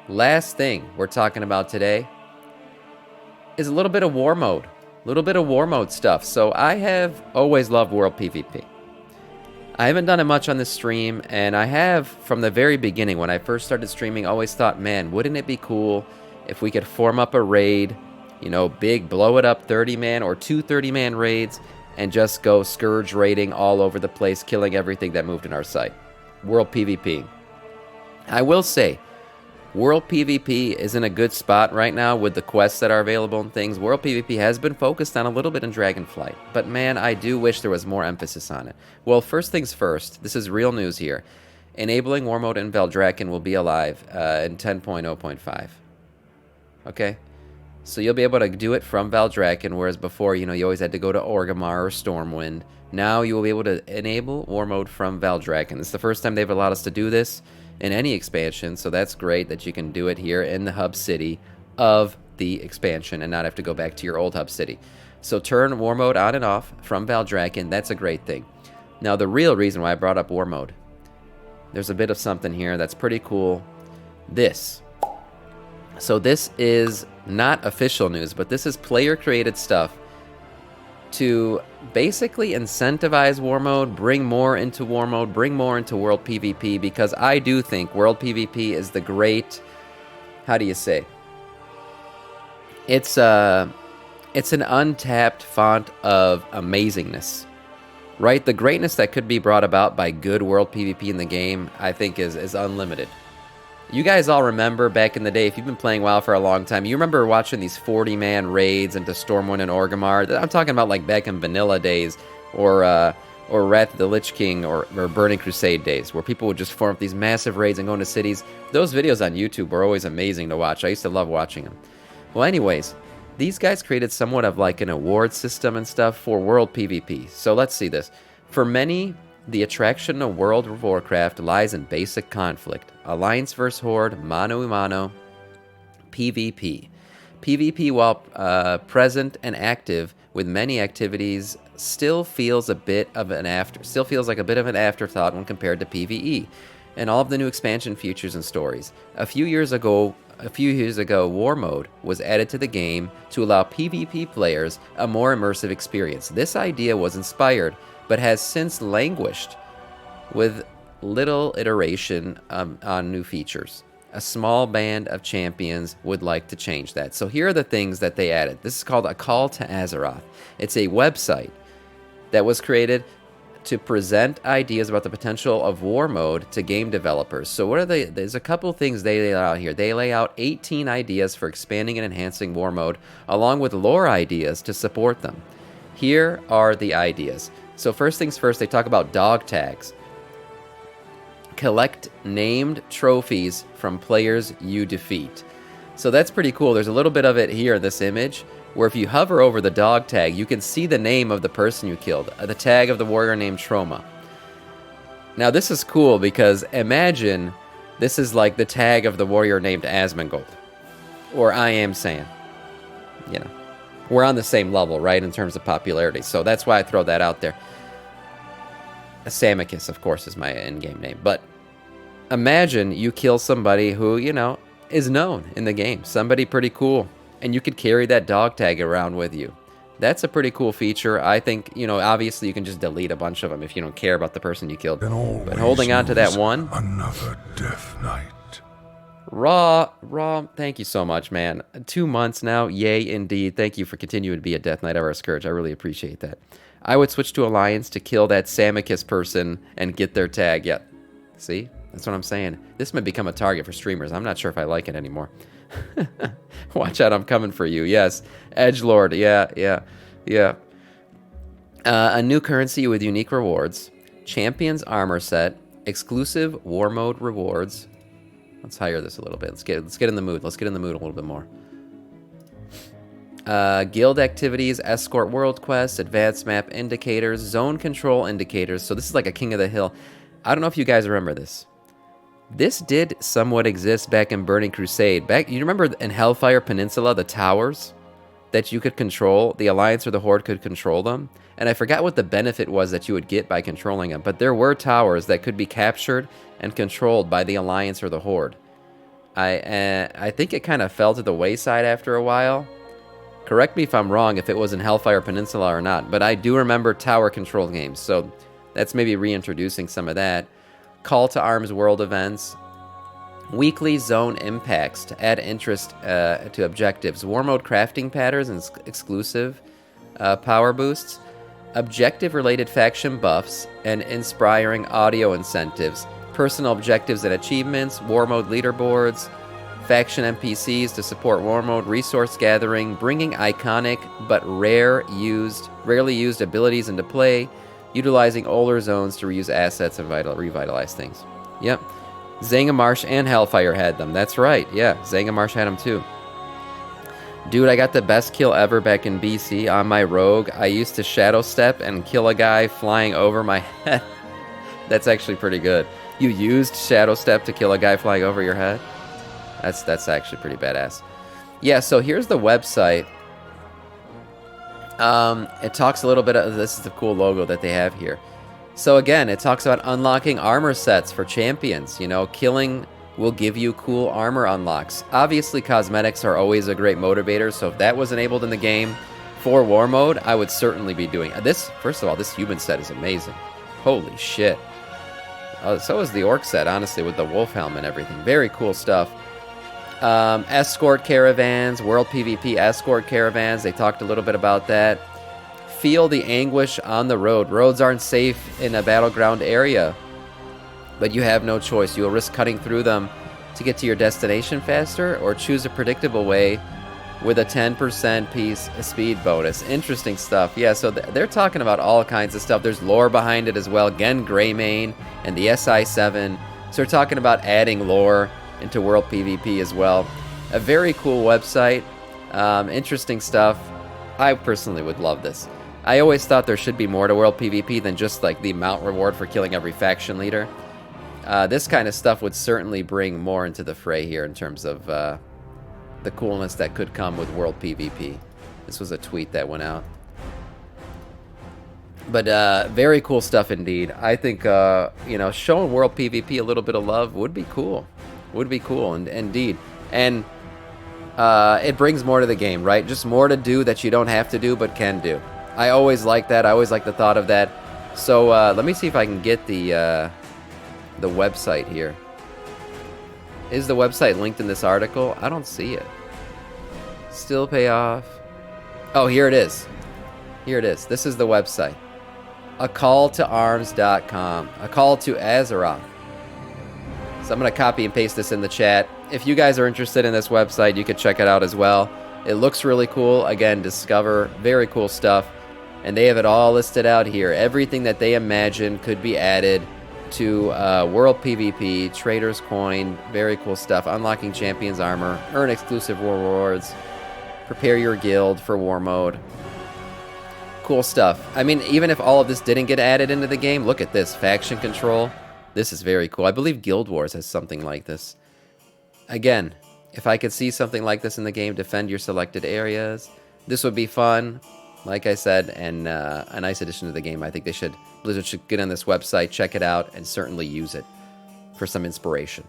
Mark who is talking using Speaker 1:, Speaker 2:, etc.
Speaker 1: last thing we're talking about today is a little bit of war mode. A little bit of war mode stuff. So I have always loved World PvP. I haven't done it much on this stream, and I have, from the very beginning, when I first started streaming, always thought, man, wouldn't it be cool if we could form up a raid, you know, big, blow it up 30-man or 2 30-man raids, and just go Scourge raiding all over the place, killing everything that moved in our sight. World PvP. I will say, World PvP is in a good spot right now with the quests that are available and things. World PvP has been focused on a little bit in Dragonflight, but man, I do wish there was more emphasis on it. Well, first things first, this is real news here. Enabling Warmode in Valdrakken will be alive in 10.0.5. Okay? So you'll be able to do it from Valdrakken, whereas before, you know, you always had to go to Orgrimmar or Stormwind. Now you will be able to enable Warmode from Valdrakken. It's the first time they've allowed us to do this in any expansion, so that's great that you can do it here in the hub city of the expansion and not have to go back to your old hub city. So turn war mode on and off from Valdrakken. That's a great thing. Now the real reason why I brought up war mode, there's a bit of something here that's pretty cool. This. So this is not official news, but this is player created stuff to basically incentivize war mode, bring more into war mode, bring more into World PvP, because I do think World PvP is the great, how do you say? It's an untapped font of amazingness, right? The greatness that could be brought about by good World PvP in the game, I think is unlimited. You guys all remember back in the day, if you've been playing WoW for a long time, you remember watching these 40-man raids into Stormwind and Orgrimmar. I'm talking about like back in vanilla days, or Wrath of the Lich King, or Burning Crusade days, where people would just form up these massive raids and go into cities. Those videos on YouTube were always amazing to watch. I used to love watching them. Well, anyways, these guys created somewhat of like an award system and stuff for World PvP. So let's see this. For many, the attraction of World of Warcraft lies in basic conflict. Alliance vs. Horde, mano a mano, PvP. PvP, while present and active with many activities, still feels like a bit of an afterthought when compared to PvE and all of the new expansion features and stories. A few years ago, War Mode was added to the game to allow PvP players a more immersive experience. This idea was inspired, but has since languished with little iteration on new features. A small band of champions would like to change that. So here are the things that they added. This is called a Call to Azeroth. It's a website that was created to present ideas about the potential of war mode to game developers. So what are they? There's a couple things they lay out here. They lay out 18 ideas for expanding and enhancing war mode, along with lore ideas to support them. Here are the ideas. So first things first, they talk about dog tags. Collect named trophies from players you defeat. So that's pretty cool. There's a little bit of it here in this image, where if you hover over the dog tag, you can see the name of the person you killed, the tag of the warrior named Trauma. Now this is cool because imagine this is like the tag of the warrior named Asmongold, or I Am Sam. You know, we're on the same level, right, in terms of popularity. So that's why I throw that out there. Samicus, of course, is my in-game name. But imagine you kill somebody who, you know, is known in the game. Somebody pretty cool. And you could carry that dog tag around with you. That's a pretty cool feature. I think, you know, obviously you can just delete a bunch of them if you don't care about the person you killed. But holding on to that one.
Speaker 2: Another death night.
Speaker 1: Raw, thank you so much, man. 2 months now. Yay, indeed. Thank you for continuing to be a Death Knight or a Scourge. I really appreciate that. I would switch to Alliance to kill that Samicus person and get their tag. Yeah, see? That's what I'm saying. This might become a target for streamers. I'm not sure if I like it anymore. Watch out, I'm coming for you. Yes. Edgelord. Yeah. A new currency with unique rewards. Champions armor set. Exclusive war mode rewards. Let's higher this a little bit. Let's get in the mood. Let's get in the mood a little bit more. Guild activities, escort world quests, advanced map indicators, zone control indicators. So this is like a King of the Hill. I don't know if you guys remember this. This did somewhat exist back in Burning Crusade. You remember in Hellfire Peninsula, the towers that you could control? The Alliance or the Horde could control them. And I forgot what the benefit was that you would get by controlling them. But there were towers that could be captured and controlled by the Alliance or the Horde. I think it kind of fell to the wayside after a while. Correct me if I'm wrong, if it was in Hellfire Peninsula or not, but I do remember tower control games, so that's maybe reintroducing some of that. Call to Arms world events. Weekly zone impacts to add interest to objectives. War mode crafting patterns and exclusive power boosts. Objective-related faction buffs and inspiring audio incentives. Personal objectives and achievements. War mode leaderboards. Faction NPCs to support war mode. Resource gathering. Bringing iconic but rarely used abilities into play. Utilizing older zones to reuse assets and revitalize things. Yep. Zangamarsh and Hellfire had them. That's right. Yeah, Zangamarsh had them too. Dude, I got the best kill ever back in BC on my rogue. I used to shadow step and kill a guy flying over my head. That's actually pretty good. You used shadow step to kill a guy flying over your head? That's actually pretty badass. Yeah, so here's the website. It talks a little bit of, this is the cool logo that they have here. So again, it talks about unlocking armor sets for champions. You know, killing will give you cool armor unlocks. Obviously, cosmetics are always a great motivator, so if that was enabled in the game for war mode, I would certainly be doing this. First of all, this human set is amazing. Holy shit. So is the orc set, honestly, with the wolf helm and everything. Very cool stuff. Escort caravans, world PvP escort caravans. They talked a little bit about that. Feel the anguish on the road. Roads aren't safe in a battleground area, but you have no choice. You will risk cutting through them to get to your destination faster, or choose a predictable way with a 10% speed bonus. Interesting stuff. Yeah, so they're talking about all kinds of stuff. There's lore behind it as well. Again, Greymane and the SI7. So they're talking about adding lore into World PvP as well. A very cool website. Interesting stuff. I personally would love this. I always thought there should be more to World PvP than just like the mount reward for killing every faction leader. This kind of stuff would certainly bring more into the fray here in terms of the coolness that could come with World PvP. This was a tweet that went out. But very cool stuff indeed. I think you know, showing World PvP a little bit of love would be cool. Would be cool, and indeed. And it brings more to the game, right? Just more to do that you don't have to do but can do. I always like that. I always like the thought of that. So let me see if I can get the website here. Is the website linked in this article? I don't see it. Still pay off. Oh, here it is. Here it is. This is the website. acalltoarms.com. A call to Azeroth. So I'm going to copy and paste this in the chat. If you guys are interested in this website, you could check it out as well. It looks really cool. Again, discover very cool stuff. And they have it all listed out here. Everything that they imagine could be added to World PvP, Trader's Coin, very cool stuff. Unlocking Champions Armor, earn exclusive rewards, prepare your guild for War Mode. Cool stuff. I mean, even if all of this didn't get added into the game, look at this. Faction control. This is very cool. I believe Guild Wars has something like this. Again, if I could see something like this in the game, defend your selected areas. This would be fun, like I said, and a nice addition to the game. I think Blizzard should get on this website, check it out, and certainly use it for some inspiration.